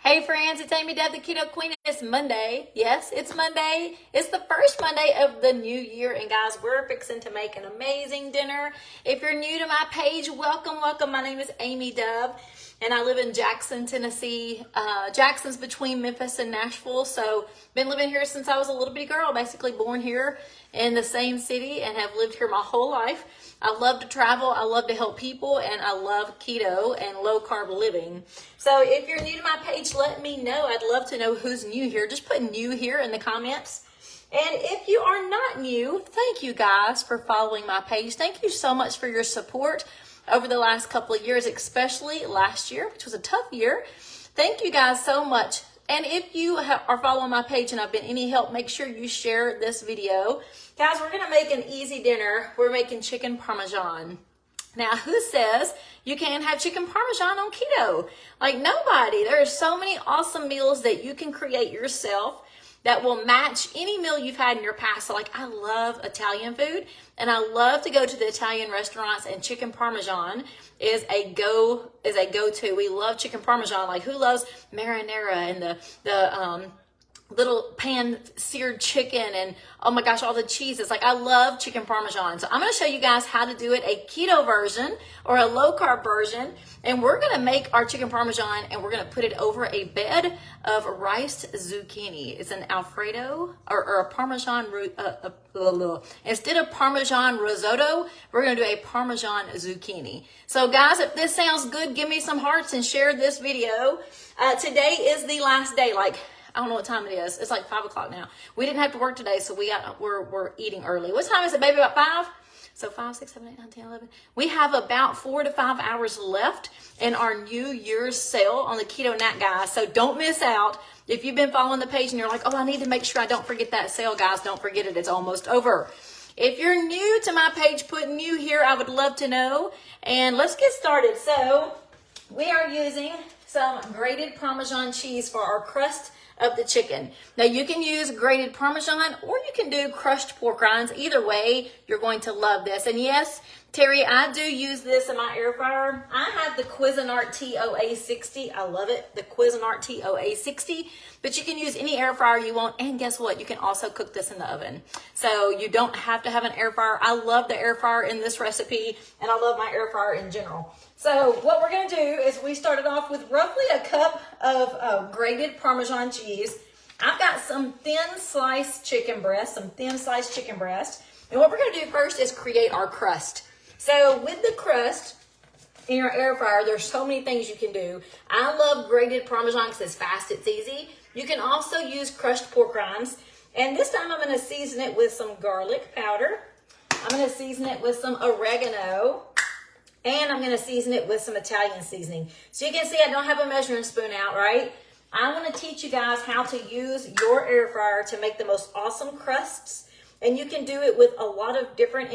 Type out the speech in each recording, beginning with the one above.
Hey friends, it's Amy Deb, the Keto Queen. It's Monday. Yes, it's Monday. It's the first Monday of the new year. And guys, we're fixing to make an amazing dinner. If you're new to my page, welcome, welcome. My name is Amy Deb and I live in Jackson, Tennessee. Jackson's between Memphis and Nashville. So been living here since I was a little bitty girl, basically born here in the same city and have lived here my whole life. I love to travel, I love to help people, and I love keto and low carb living. So if you're new to my page, let me know. I'd love to know who's new here. Just put new here in the comments. And if you are not new, thank you guys for following my page. Thank you so much for your support over the last couple of years, especially last year, which was a tough year. Thank you guys so much. And if you are following my page and I've been any help, make sure you share this video. Guys, we're gonna make an easy dinner. We're making chicken Parmesan. Now, who says you can't have chicken Parmesan on keto? Like nobody. There are so many awesome meals that you can create yourself that will match any meal you've had in your past. So like, I love Italian food and I love to go to the Italian restaurants, and chicken Parmesan is a go-to. We love chicken Parmesan. Like, who loves marinara and the little pan seared chicken and oh my gosh, all the cheeses. Like, I love chicken Parmesan. So I'm going to show you guys how to do it, a keto version or a low carb version. And we're going to make our chicken Parmesan and we're going to put it over a bed of riced zucchini. It's an Alfredo or a Parmesan, instead of Parmesan risotto, we're going to do a Parmesan zucchini. So guys, if this sounds good, give me some hearts and share this video. Today is the last day. Like, I don't know what time it is. It's like 5 o'clock now. We didn't have to work today, so we're eating early. What time is it, baby? About 5? So 5, 6, 7, 8, 9, 10, 11. We have about 4 to 5 hours left in our New Year's sale on the Keto Nat, guys. So don't miss out. If you've been following the page and you're like, oh, I need to make sure I don't forget that sale, guys, don't forget it. It's almost over. If you're new to my page, put new here. I would love to know. And let's get started. So we are using some grated Parmesan cheese for our crust of the chicken. Now you can use grated Parmesan or you can do crushed pork rinds. Either way, you're going to love this. And yes, Terry, I do use this in my air fryer. I have the Cuisinart TOA60. I love it, the Cuisinart TOA60. But you can use any air fryer you want. And guess what? You can also cook this in the oven. So you don't have to have an air fryer. I love the air fryer in this recipe, and I love my air fryer in general. So what we're going to do is we started off with roughly a cup of grated Parmesan cheese. I've got some thin sliced chicken breast, And what we're going to do first is create our crust. So with the crust in your air fryer, there's so many things you can do. I love grated Parmesan because it's fast, it's easy. You can also use crushed pork rinds. And this time I'm going to season it with some garlic powder. I'm going to season it with some oregano. And I'm going to season it with some Italian seasoning. So you can see I don't have a measuring spoon out, right? I want to teach you guys how to use your air fryer to make the most awesome crusts. And you can do it with a lot of different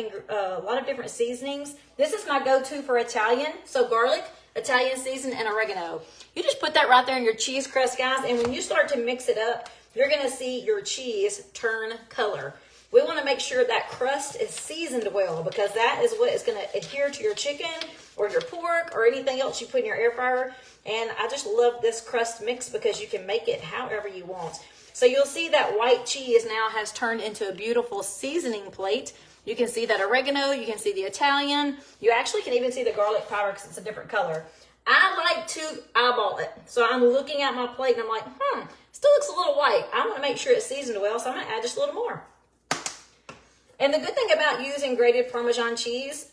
seasonings. This is my go-to for Italian. So garlic, Italian season, and oregano. You just put that right there in your cheese crust, guys. And when you start to mix it up, you're going to see your cheese turn color. We want to make sure that crust is seasoned well because that is what is going to adhere to your chicken or your pork or anything else you put in your air fryer. And I just love this crust mix because you can make it however you want. So you'll see that white cheese now has turned into a beautiful seasoning plate. You can see that oregano, you can see the Italian. You actually can even see the garlic powder because it's a different color. I like to eyeball it. So I'm looking at my plate and I'm like, still looks a little white. I want to make sure it's seasoned well, so I'm going to add just a little more. And the good thing about using grated Parmesan cheese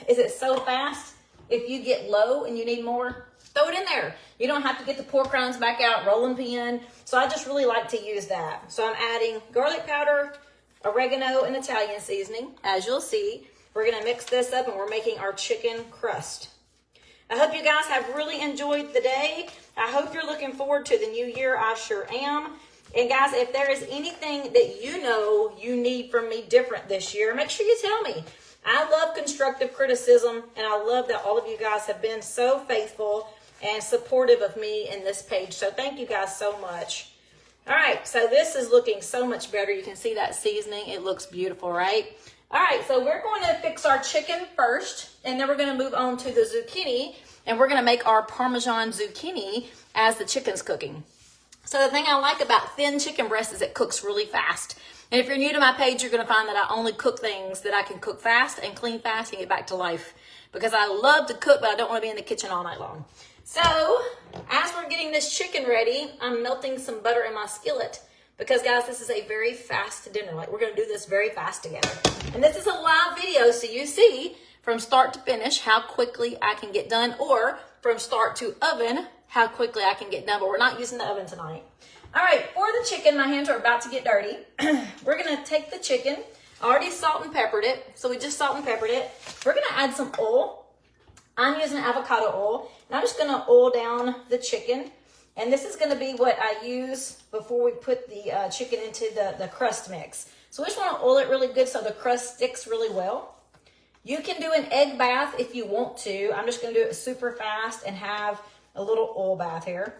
is it's so fast. If you get low and you need more, throw it in there. You don't have to get the pork rinds back out, rolling pin. So I just really like to use that. So I'm adding garlic powder, oregano, and Italian seasoning. As you'll see, we're going to mix this up and we're making our chicken crust. I hope you guys have really enjoyed the day. I hope you're looking forward to the new year. I sure am. And guys, if there is anything that you know you need from me different this year, make sure you tell me. I love constructive criticism, and I love that all of you guys have been so faithful and supportive of me in this page. So thank you guys so much. All right, so this is looking so much better. You can see that seasoning. It looks beautiful, right? All right, so we're going to fix our chicken first, and then we're going to move on to the zucchini. and we're gonna make our Parmesan zucchini as the chicken's cooking. So the thing I like about thin chicken breast is it cooks really fast. And if you're new to my page, you're gonna find that I only cook things that I can cook fast and clean fast and get back to life. Because I love to cook, but I don't wanna be in the kitchen all night long. So, as we're getting this chicken ready, I'm melting some butter in my skillet. Because guys, this is a very fast dinner. Like, we're gonna do this very fast together. And this is a live video, so you see from start to finish how quickly I can get done, or from start to oven, how quickly I can get done, but we're not using the oven tonight. All right, for the chicken, my hands are about to get dirty. We're gonna take the chicken, I already salt and peppered it, so we just salt and peppered it. We're gonna add some oil. I'm using avocado oil, and I'm just gonna oil down the chicken. And this is gonna be what I use before we put the chicken into the crust mix. So we just wanna oil it really good so the crust sticks really well. You can do an egg bath if you want to. I'm just gonna do it super fast and have a little oil bath here.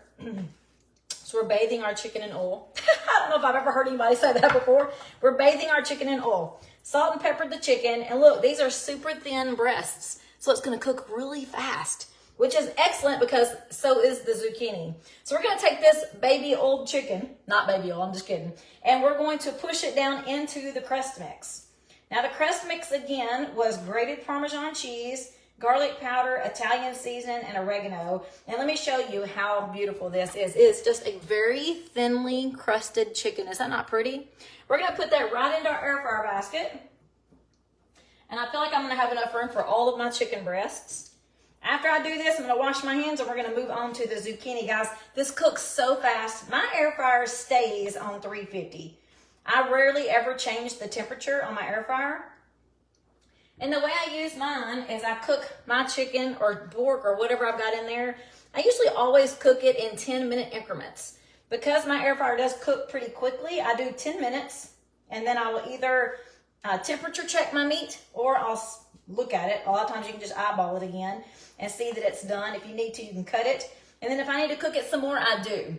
So we're bathing our chicken in oil. I don't know if I've ever heard anybody say that before. We're bathing our chicken in oil. Salt and peppered the chicken, and look, these are super thin breasts. So it's gonna cook really fast, which is excellent because so is the zucchini. So we're gonna take this baby old chicken, not baby old, I'm just kidding, and we're going to push it down into the crust mix. Now the crust mix again was grated Parmesan cheese, garlic powder, Italian seasoning, and oregano. And let me show you how beautiful this is. It's just a very thinly crusted chicken. Is that not pretty? We're gonna put that right into our air fryer basket. And I feel like I'm gonna have enough room for all of my chicken breasts. After I do this, I'm gonna wash my hands and we're gonna move on to the zucchini. Guys, this cooks so fast. My air fryer stays on 350. I rarely ever change the temperature on my air fryer. And the way I use mine is I cook my chicken or pork or whatever I've got in there. I usually always cook it in 10-minute increments. Because my air fryer does cook pretty quickly, I do 10 minutes and then I will either temperature check my meat, or I'll look at it. A lot of times you can just eyeball it again and see that it's done. If you need to, you can cut it. And then if I need to cook it some more, I do.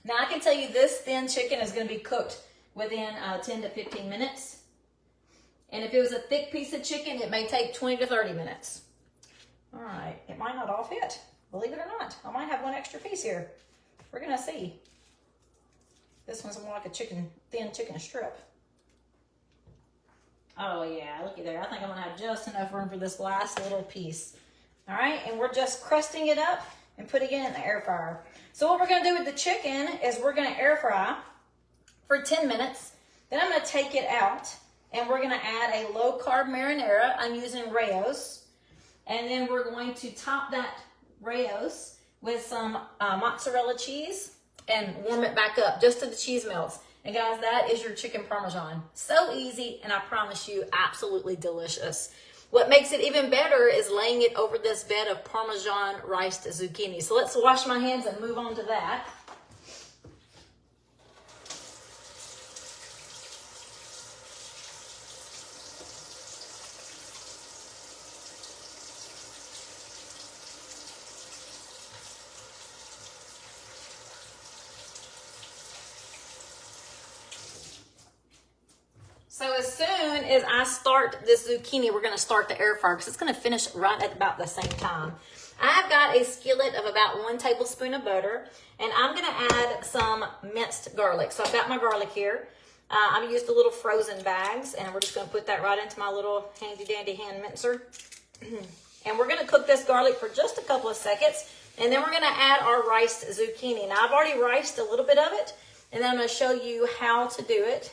Now I can tell you this thin chicken is gonna be cooked within 10 to 15 minutes. And if it was a thick piece of chicken, it may take 20 to 30 minutes. All right, it might not all fit, believe it or not. I might have one extra piece here. We're gonna see. This one's more like a thin chicken strip. Oh yeah, looky there. I think I'm gonna have just enough room for this last little piece. All right, and we're just crusting it up and putting it in the air fryer. So what we're gonna do with the chicken is we're gonna air fry for 10 minutes. Then I'm gonna take it out and we're gonna add a low carb marinara. I'm using Rayo's. And then we're going to top that Rayo's with some mozzarella cheese and warm it back up just till the cheese melts. And guys, that is your chicken Parmesan. So easy, and I promise you, absolutely delicious. What makes it even better is laying it over this bed of Parmesan riced zucchini. So let's wash my hands and move on to that. So as soon as I start this zucchini, we're gonna start the air fryer because it's gonna finish right at about the same time. I've got a skillet of about 1 tablespoon of butter, and I'm gonna add some minced garlic. So I've got my garlic here. I've used the little frozen bags, and we're just gonna put that right into my little handy dandy hand mincer. And we're gonna cook this garlic for just a couple of seconds, and then we're gonna add our riced zucchini. Now I've already riced a little bit of it, and then I'm gonna show you how to do it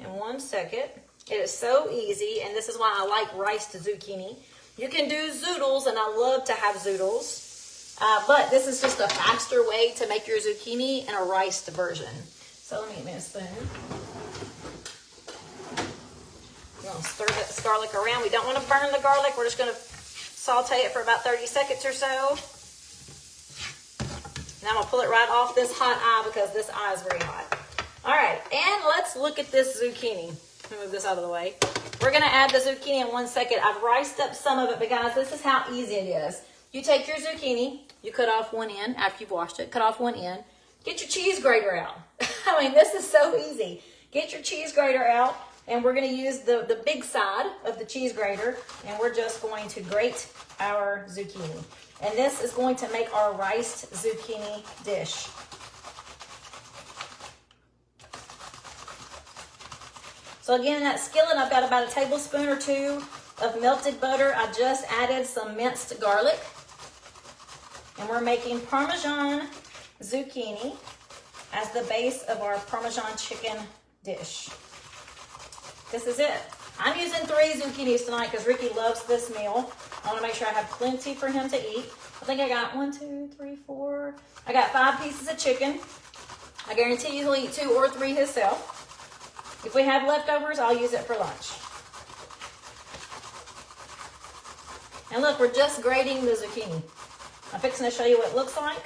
in 1 second. It is so easy, and this is why I like riced zucchini. You can do zoodles, and I love to have zoodles, but this is just a faster way to make your zucchini in a riced version. So let me get me a spoon. We're gonna stir this garlic around. We don't want to burn the garlic. We're just gonna saute it for about 30 seconds or so. Now I'm gonna pull it right off this hot eye because this eye is very hot. All right, and let's look at this zucchini. Let me move this out of the way. We're gonna add the zucchini in 1 second. I've riced up some of it, but guys, this is how easy it is. You take your zucchini, you cut off one end after you've washed it, cut off one end, get your cheese grater out. I mean, this is so easy. Get your cheese grater out, And we're going to use the big side of the cheese grater, and we're just going to grate our zucchini. And this is going to make our riced zucchini dish. So again, in that skillet, I've got about a tablespoon or 2 of melted butter. I just added some minced garlic. And we're making Parmesan zucchini as the base of our Parmesan chicken dish. This is it. I'm using 3 zucchinis tonight because Ricky loves this meal. I want to make sure I have plenty for him to eat. I think I got 1, 2, 3, 4. I got 5 pieces of chicken. I guarantee you he'll eat 2 or 3 himself. If we have leftovers, I'll use it for lunch. And look, we're just grating the zucchini. I'm fixing to show you what it looks like.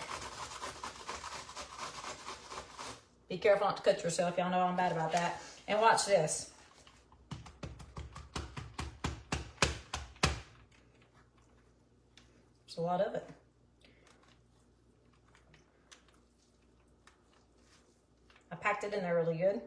Be careful not to cut yourself. Y'all know I'm bad about that. And watch this. There's a lot of it. I packed it in there really good.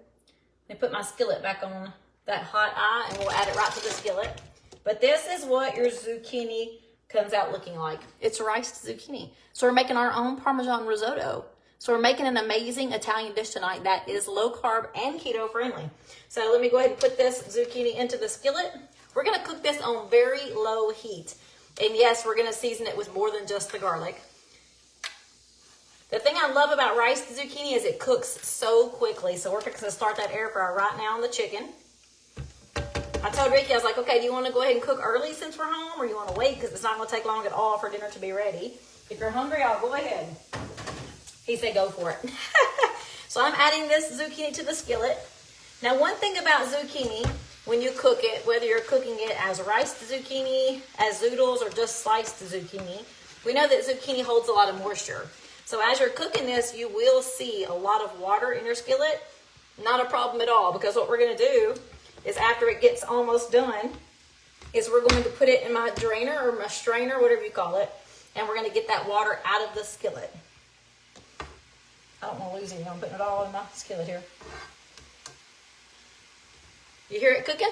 Let me put my skillet back on that hot eye and we'll add it right to the skillet. But this is what your zucchini comes out looking like. It's riced zucchini. So we're making our own Parmesan risotto. So we're making an amazing Italian dish tonight that is low carb and keto friendly. So let me go ahead and put this zucchini into the skillet. We're gonna cook this on very low heat. And yes, we're gonna season it with more than just the garlic. The thing I love about riced zucchini is it cooks so quickly. So we're going to start that air fryer right now on the chicken. I told Ricky, I was like, okay, do you want to go ahead and cook early since we're home, or you want to wait because it's not going to take long at all for dinner to be ready? If you're hungry, I'll go ahead. He said go for it. So I'm adding this zucchini to the skillet. Now, one thing about zucchini, when you cook it, whether you're cooking it as riced zucchini, as zoodles, or just sliced zucchini, we know that zucchini holds a lot of moisture. So as you're cooking this, you will see a lot of water in your skillet. Not a problem at all, because what we're going to do is after it gets almost done, is we're going to put it in my drainer or my strainer, whatever you call it, and we're going to get that water out of the skillet. I don't want to lose any. I'm putting it all in my skillet here. You hear it cooking?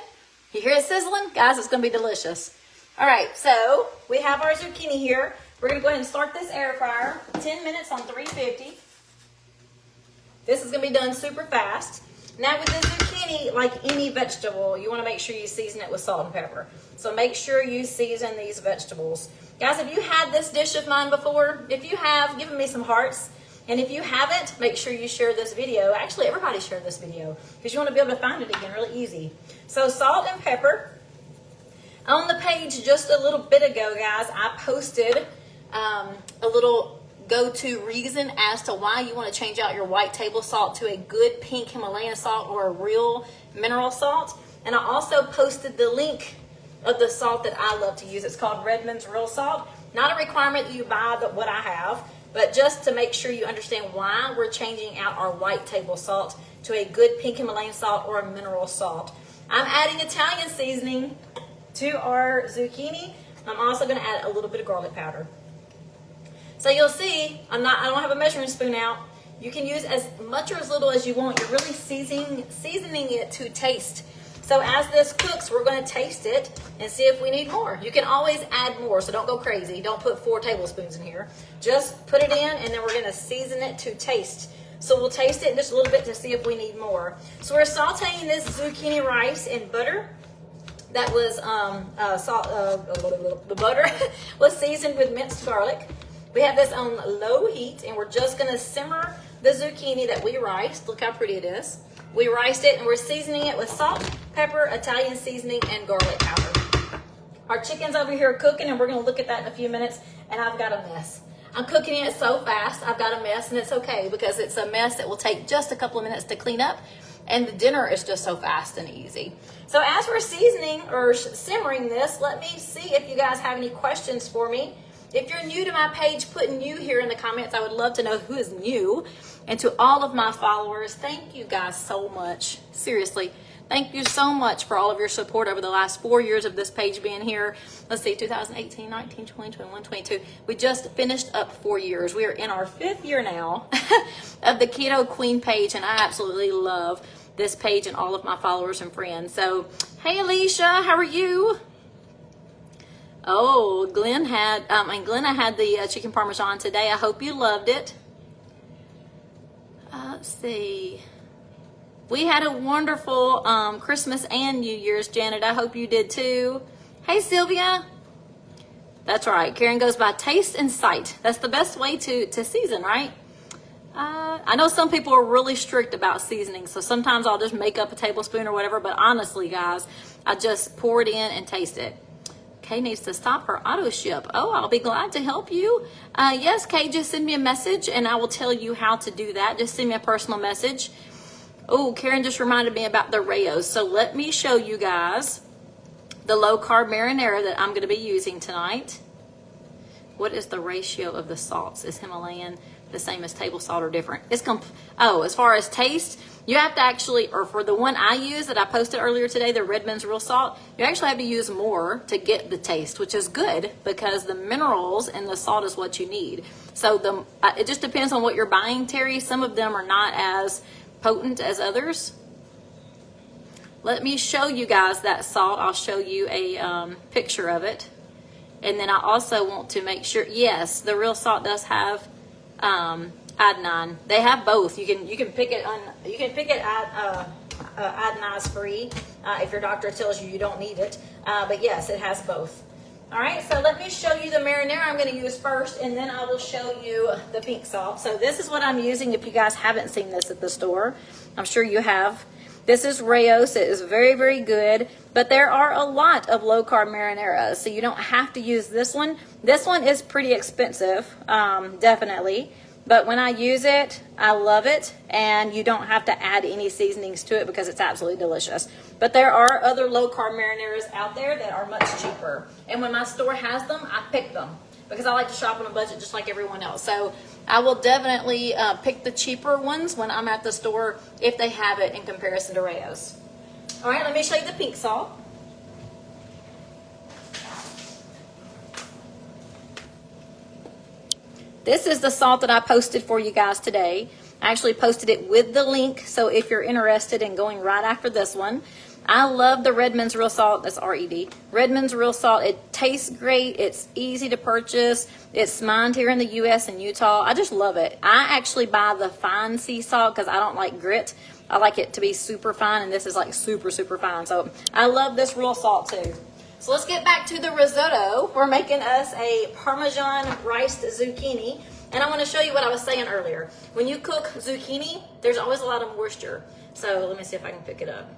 You hear it sizzling? Guys, it's going to be delicious. All right, so we have our zucchini here. We're going to go ahead and start this air fryer, 10 minutes on 350. This is going to be done super fast. Now with the zucchini, like any vegetable, you want to make sure you season it with salt and pepper. So make sure you season these vegetables. Guys, have you had this dish of mine before? If you have, give me some hearts. And if you haven't, make sure you share this video. Actually, everybody share this video because you want to be able to find it again really easy. So salt and pepper. On the page just a little bit ago, guys, I posted a little go-to reason as to why you want to change out your white table salt to a good pink Himalayan salt or a real mineral salt. And I also posted the link of the salt that I love to use. It's called Redmond's Real Salt. Not a requirement that you buy what I have, but just to make sure you understand why we're changing out our white table salt to a good pink Himalayan salt or a mineral salt. I'm adding Italian seasoning to our zucchini. I'm also going to add a little bit of garlic powder. So you'll see, I don't have a measuring spoon out. You can use as much or as little as you want. You're really seasoning it to taste. So as this cooks, we're going to taste it and see if we need more. You can always add more, so don't go crazy. Don't put 4 tablespoons in here. Just put it in, and then we're going to season it to taste. So we'll taste it just a little bit to see if we need more. So we're sauteing this zucchini rice in butter. That was the butter was seasoned with minced garlic. We have this on low heat, and we're just going to simmer the zucchini that we riced. Look how pretty it is. We riced it, and we're seasoning it with salt, pepper, Italian seasoning, and garlic powder. Our chicken's over here cooking, and we're going to look at that in a few minutes, and I've got a mess. I'm cooking it so fast, I've got a mess, and it's okay because it's a mess that will take just a couple of minutes to clean up, and the dinner is just so fast and easy. So as we're seasoning or simmering this, let me see if you guys have any questions for me. If you're new to my page, put new here in the comments. I would love to know who is new. And to all of my followers, thank you guys so much. Seriously, thank you so much for all of your support over the last 4 years of this page being here. Let's see, 2018, 19, 20, 21, 22. We just finished up 4 years. We are in our 5th year now of the Keto Queen page, and I absolutely love this page and all of my followers and friends. So, hey Alicia, how are you? Oh, Glenna had the chicken Parmesan today. I hope you loved it. Let's see. We had a wonderful Christmas and New Year's, Janet. I hope you did too. Hey, Sylvia. That's right. Karen goes by taste and sight. That's the best way to season, right? I know some people are really strict about seasoning, so sometimes I'll just make up a tablespoon or whatever, but honestly, guys, I just pour it in and taste it. Kay needs to stop her auto ship. Oh, I'll be glad to help you. Yes, Kay, just send me a message and I will tell you how to do that. Just send me a personal message. Oh, Karen just reminded me about the Rayos. So let me show you guys the low carb marinara that I'm going to be using tonight. What is the ratio of the salts? Is Himalayan the same as table salt or different? It's as far as taste, you have to actually, or for the one I use that I posted earlier today, the Redmond's Real Salt, you actually have to use more to get the taste, which is good because the minerals and the salt is what you need. So it just depends on what you're buying, Terry. Some of them are not as potent as others. Let me show you guys that salt. I'll show you a picture of it. And then I also want to make sure, yes, the real salt does have iodine. They have both. You can pick it iodinized free if your doctor tells you don't need it. But yes, it has both. All right, so let me show you the marinara I'm going to use first, and then I will show you the pink salt. So this is what I'm using. If you guys haven't seen this at the store, I'm sure you have. This is Rayos. It is very, very good, but there are a lot of low-carb marinaras, so you don't have to use this one. This one is pretty expensive, definitely, but when I use it, I love it, and you don't have to add any seasonings to it because it's absolutely delicious. But there are other low-carb marinaras out there that are much cheaper, and when my store has them, I pick them because I like to shop on a budget just like everyone else. So I will definitely pick the cheaper ones when I'm at the store if they have it in comparison to Rayos. All right, let me show you the pink salt. This is the salt that I posted for you guys today. I actually posted it with the link, so if you're interested in going right after this one. I love the Redmond's Real Salt. That's R-E-D. Redmond's Real Salt. It tastes great. It's easy to purchase. It's mined here in the U.S. and Utah. I just love it. I actually buy the fine sea salt because I don't like grit. I like it to be super fine, and this is like super, super fine. So I love this real salt too. So let's get back to the risotto. We're making us a Parmesan riced zucchini. And I want to show you what I was saying earlier. When you cook zucchini, there's always a lot of moisture. So let me see if I can pick it up.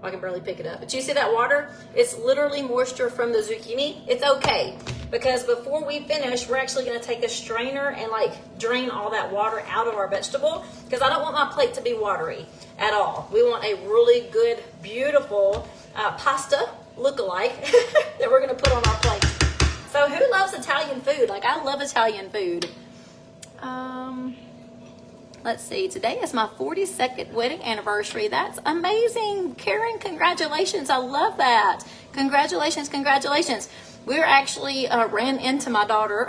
I can barely pick it up. But you see that water? It's literally moisture from the zucchini. It's okay, because before we finish, we're actually going to take a strainer and like drain all that water out of our vegetable, because I don't want my plate to be watery at all. We want a really good, beautiful pasta look-alike that we're going to put on our plate. So who loves Italian food? Like, I love Italian food. Let's see, today is my 42nd wedding anniversary. That's amazing. Karen, congratulations. I love that. Congratulations, congratulations. We actually ran into my daughter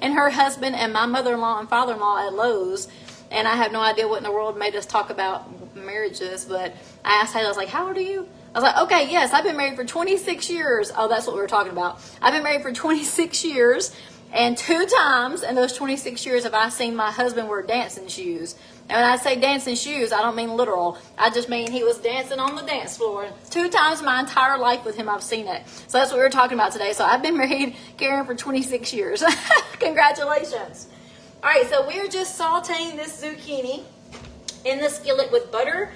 and her husband and my mother-in-law and father-in-law at Lowe's. And I have no idea what in the world made us talk about marriages, but I asked Taylor, I was like, how old are you? I was like, okay, yes, I've been married for 26 years. Oh, that's what we were talking about. I've been married for 26 years. And 2 times in those 26 years have I seen my husband wear dancing shoes. And when I say dancing shoes, I don't mean literal. I just mean he was dancing on the dance floor. 2 times my entire life with him, I've seen it. So that's what we were talking about today. So I've been married, Karen, for 26 years. Congratulations. All right, so we're just sauteing this zucchini in the skillet with butter,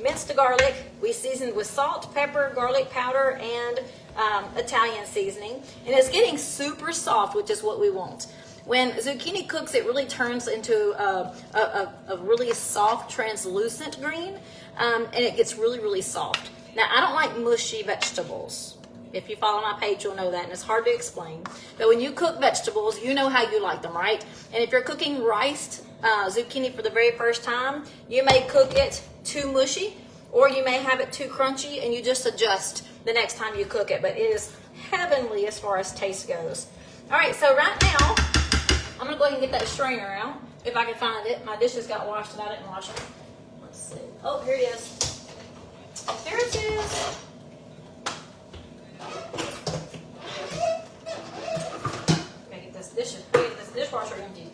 minced garlic. We seasoned with salt, pepper, garlic powder, and Italian seasoning, and it's getting super soft, which is what we want. When zucchini cooks, it really turns into a really soft, translucent green, and it gets really, really soft. Now, I don't like mushy vegetables. If you follow my page, you'll know that, and it's hard to explain. But when you cook vegetables, you know how you like them, right? And if you're cooking riced zucchini for the very first time, you may cook it too mushy, or you may have it too crunchy, and you just adjust the next time you cook it. But it is heavenly as far as taste goes. All right, so right now, I'm gonna go ahead and get that strainer out, if I can find it. My dishes got washed and I didn't wash them. Let's see. Oh, here it is. There it is. Gotta get this dishwasher empty.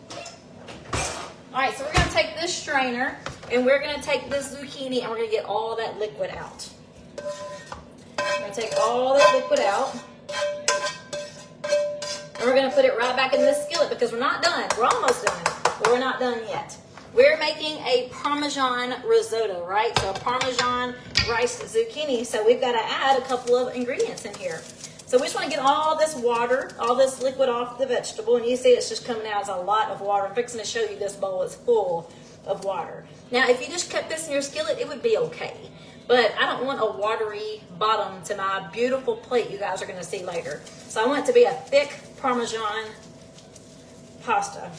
All right, so we're gonna take this strainer and we're gonna take this zucchini and we're gonna get all that liquid out. We're gonna take all that liquid out. And we're gonna put it right back in this skillet because we're not done. We're almost done, but we're not done yet. We're making a Parmesan risotto, right? So Parmesan rice zucchini. So we've got to add a couple of ingredients in here. So we just want to get all this water, all this liquid off the vegetable. And you see it's just coming out as a lot of water. I'm fixing to show you this bowl is full of water. Now, if you just kept this in your skillet, it would be okay. But I don't want a watery bottom to my beautiful plate you guys are going to see later. So I want it to be a thick Parmesan pasta.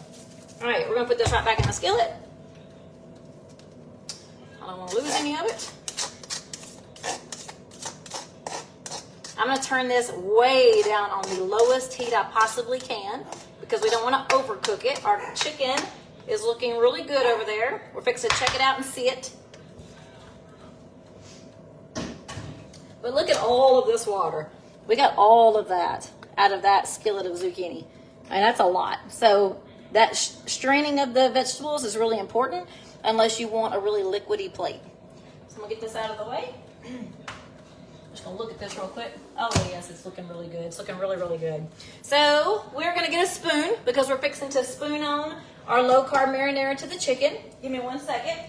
All right, we're going to put this right back in the skillet. I don't want to lose any of it. I'm going to turn this way down on the lowest heat I possibly can because we don't want to overcook it. Our chicken is looking really good over there. We're fixing to check it out and see it. But look at all of this water. We got all of that out of that skillet of zucchini. And that's a lot. So that straining of the vegetables is really important unless you want a really liquidy plate. So I'm going to get this out of the way. Just going to look at this real quick. Oh, yes, it's looking really good. It's looking really, really good. So we're going to get a spoon because we're fixing to spoon on our low-carb marinara to the chicken. Give me 1 second.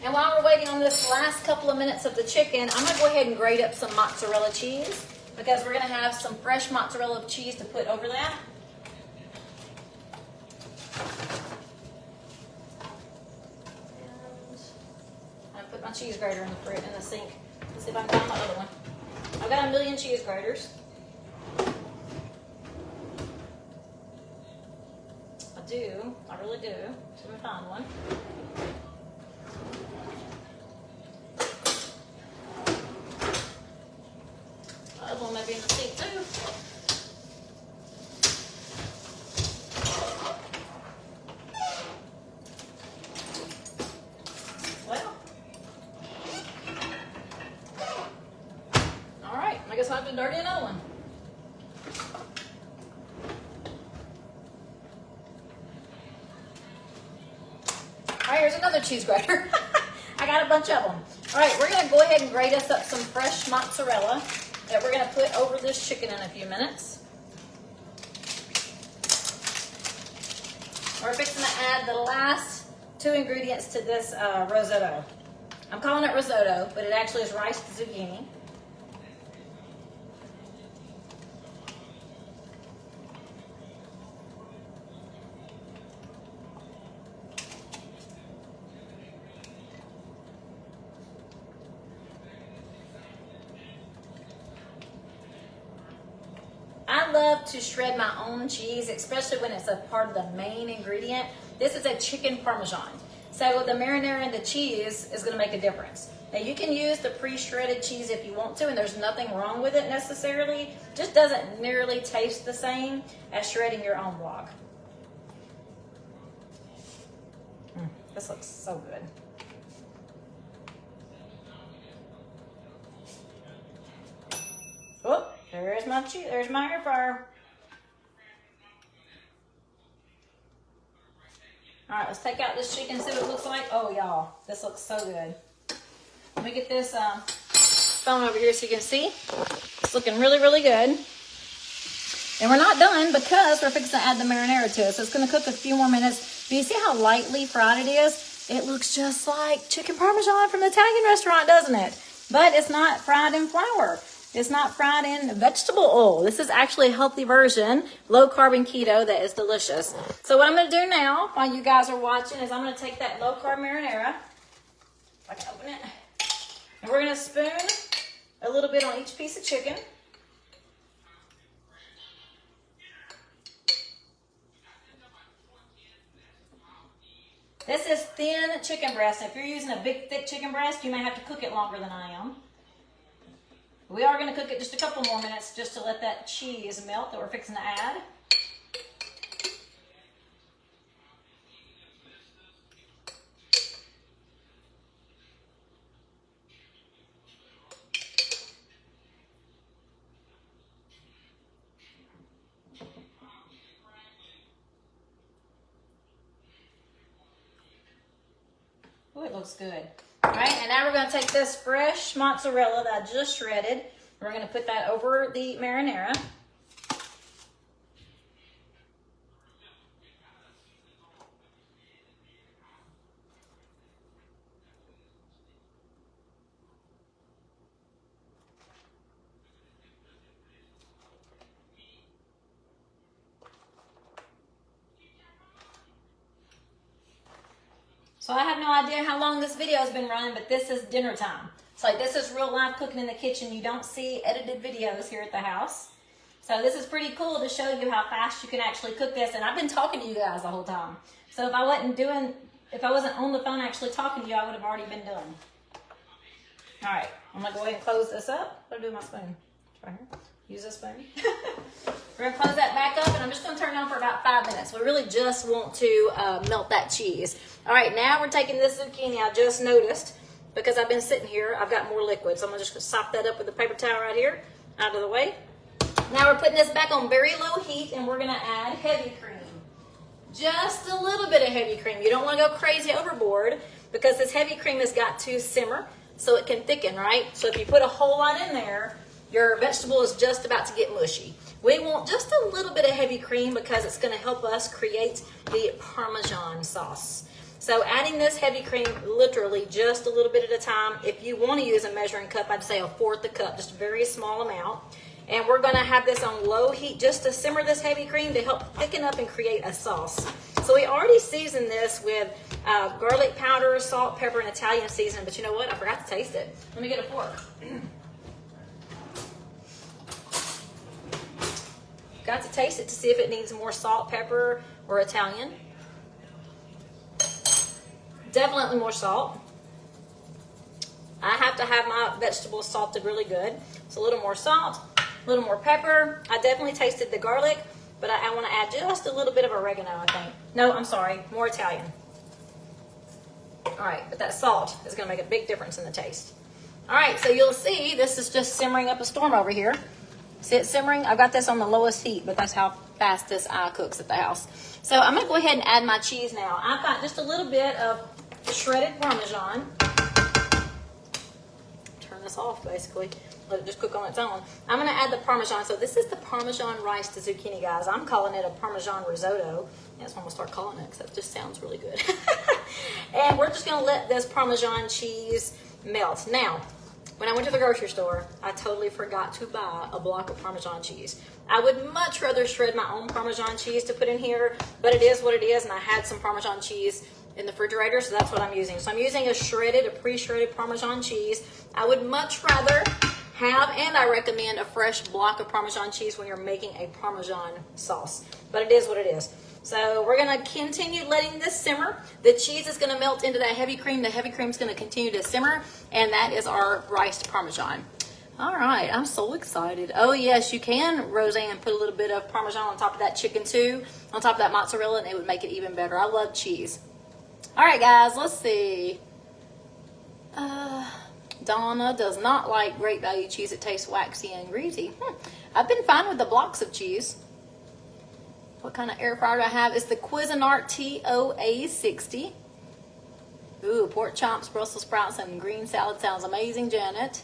And while we're waiting on this last couple of minutes of the chicken, I'm going to go ahead and grate up some mozzarella cheese because we're going to have some fresh mozzarella cheese to put over that. And I put my cheese grater in the sink. Let's see if I can find my other one. I've got a million cheese graters. I do. I really do. So let me find one. Other one may be in the sink too. Well, all right. I guess I'll have to dirty another one. All right, here's another cheese grater. I got a bunch of them. All right, we're gonna go ahead and grate us up some fresh mozzarella that we're going to put over this chicken in a few minutes. We're fixing to add the last 2 ingredients to this risotto. I'm calling it risotto, but it actually is rice zucchini. I love to shred my own cheese, especially when it's a part of the main ingredient. This is a chicken Parmesan. So the marinara and the cheese is going to make a difference. Now you can use the pre-shredded cheese if you want to, and there's nothing wrong with it necessarily. Just doesn't nearly taste the same as shredding your own block. This looks so good. Oh, there's my cheese. There's my air fryer. All right, let's take out this chicken and see what it looks like. Oh, y'all, this looks so good. Let me get this phone over here so you can see. It's looking really, really good. And we're not done because we're fixing to add the marinara to it. So it's going to cook a few more minutes. Do you see how lightly fried it is? It looks just like chicken Parmesan from the Italian restaurant, doesn't it? But it's not fried in flour. It's not fried in vegetable oil. This is actually a healthy version, low carb and keto, that is delicious. So what I'm going to do now, while you guys are watching, is I'm going to take that low carb marinara. I can open it. And we're going to spoon a little bit on each piece of chicken. This is thin chicken breast. If you're using a big, thick chicken breast, you may have to cook it longer than I am. We are going to cook it just a couple more minutes just to let that cheese melt that we're fixing to add. Oh, it looks good. All right, and now we're going to take this fresh mozzarella that I just shredded. We're going to put that over the marinara. So I have no idea how long this video has been running, but this is dinner time. So like, this is real life cooking in the kitchen. You don't see edited videos here at the house. So this is pretty cool to show you how fast you can actually cook this. And I've been talking to you guys the whole time. So if I wasn't on the phone actually talking to you, I would have already been done. All right, I'm gonna go ahead and close this up. What do I do with my spoon? Right here. Use this spoon. We're gonna close that back up, and I'm just gonna turn it on for about 5 minutes. We really just want to melt that cheese. All right, now we're taking this zucchini. I just noticed, because I've been sitting here, I've got more liquid. So I'm gonna just sop that up with a paper towel right here, out of the way. Now we're putting this back on very low heat, and we're gonna add heavy cream. Just a little bit of heavy cream. You don't wanna go crazy overboard, because this heavy cream has got to simmer so it can thicken, right? So if you put a whole lot in there, your vegetable is just about to get mushy. We want just a little bit of heavy cream because it's going to help us create the Parmesan sauce. So adding this heavy cream literally just a little bit at a time. If you want to use a measuring cup, I'd say 1/4 a cup, just a very small amount. And we're going to have this on low heat just to simmer this heavy cream to help thicken up and create a sauce. So we already seasoned this with garlic powder, salt, pepper, and Italian seasoning. But you know what? I forgot to taste it. Let me get a fork. Got to taste it to see if it needs more salt, pepper, or Italian. Definitely more salt. I have to have my vegetables salted really good. So a little more salt, a little more pepper. I definitely tasted the garlic, but I want to add just a little bit of oregano, I think. No, I'm sorry, more Italian. All right, but that salt is going to make a big difference in the taste. All right, so you'll see this is just simmering up a storm over here. See it simmering? I've got this on the lowest heat, but that's how fast this cooks at the house. So I'm going to go ahead and add my cheese now. I've got just a little bit of shredded Parmesan. Turn this off, basically. Let it just cook on its own. I'm going to add the Parmesan. So this is the Parmesan rice to zucchini, guys. I'm calling it a Parmesan risotto. That's what I'm going to start calling it because that just sounds really good. And we're just going to let this Parmesan cheese melt. Now, when I went to the grocery store, I totally forgot to buy a block of Parmesan cheese. I would much rather shred my own Parmesan cheese to put in here, but it is what it is, and I had some Parmesan cheese in the refrigerator, so that's what I'm using. So I'm using a pre-shredded Parmesan cheese. I would much rather have, and I recommend, a fresh block of Parmesan cheese when you're making a Parmesan sauce, but it is what it is. So we're going to continue letting this simmer. The cheese is going to melt into that heavy cream. The heavy cream is going to continue to simmer, and that is our riced Parmesan. All right, I'm so excited. Oh, yes, you can, Roseanne, put a little bit of Parmesan on top of that chicken, too, on top of that mozzarella, and it would make it even better. I love cheese. All right, guys, let's see. Donna does not like Great Value cheese. It tastes waxy and greasy. I've been fine with the blocks of cheese. What kind of air fryer do I have? It's the Cuisinart TOA60. Ooh, pork chops, Brussels sprouts, and green salad sounds amazing, Janet.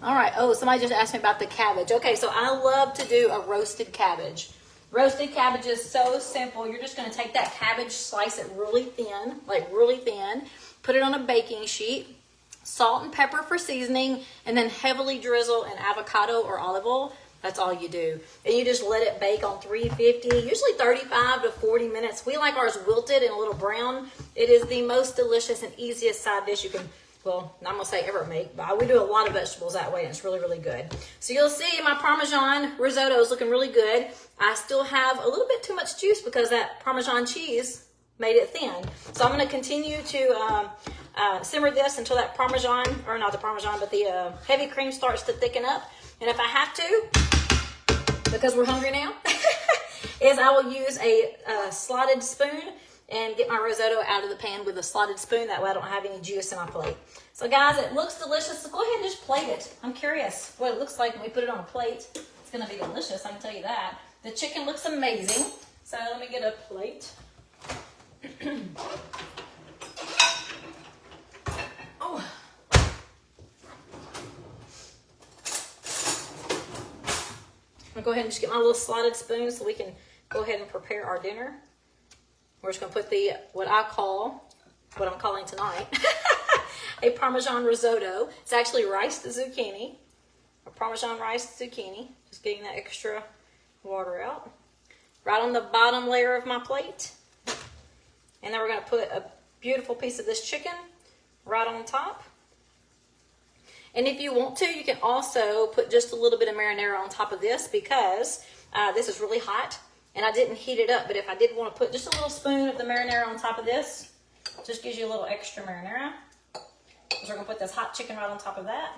All right. Oh, somebody just asked me about the cabbage. Okay, so I love to do a roasted cabbage. Roasted cabbage is so simple. You're just going to take that cabbage, slice it really thin, like really thin, put it on a baking sheet, salt and pepper for seasoning, and then heavily drizzle in avocado or olive oil. That's all you do. And you just let it bake on 350, usually 35 to 40 minutes. We like ours wilted and a little brown. It is the most delicious and easiest side dish you can well, I'm going to say ever make, but we do a lot of vegetables that way, and it's really, really good. So you'll see my Parmesan risotto is looking really good. I still have a little bit too much juice because that Parmesan cheese made it thin. So I'm going to continue to simmer this until that Parmesan, or not the Parmesan, but the heavy cream starts to thicken up. And if I have to, because we're hungry now, is I will use a slotted spoon and get my risotto out of the pan with a slotted spoon. That way I don't have any juice in my plate. So guys, it looks delicious. So go ahead and just plate it. I'm curious what it looks like when we put it on a plate. It's going to be delicious, I can tell you that. The chicken looks amazing. So let me get a plate. Oh. I'm going to go ahead and just get my little slotted spoon so we can go ahead and prepare our dinner. We're just going to put what I'm calling tonight, a Parmesan risotto. It's actually riced zucchini, a Parmesan riced zucchini. Just getting that extra water out. Right on the bottom layer of my plate. And then we're going to put a beautiful piece of this chicken right on top. And if you want to, you can also put just a little bit of marinara on top of this because this is really hot. And I didn't heat it up, but if I did want to put just a little spoon of the marinara on top of this, just gives you a little extra marinara. So we're going to put this hot chicken right on top of that.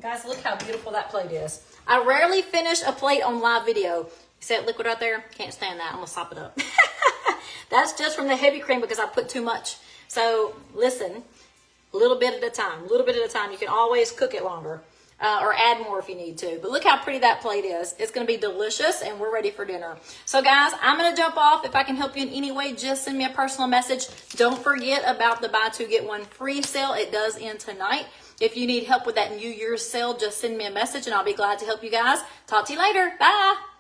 Guys, look how beautiful that plate is. I rarely finish a plate on live video. You see that liquid right there? Can't stand that. I'm going to sop it up. That's just from the heavy cream because I put too much. So listen. A little bit at a time, a little bit at a time. You can always cook it longer or add more if you need to. But look how pretty that plate is. It's going to be delicious, and we're ready for dinner. So, guys, I'm going to jump off. If I can help you in any way, just send me a personal message. Don't forget about the buy two, get one free sale. It does end tonight. If you need help with that New Year's sale, just send me a message, and I'll be glad to help you guys. Talk to you later. Bye.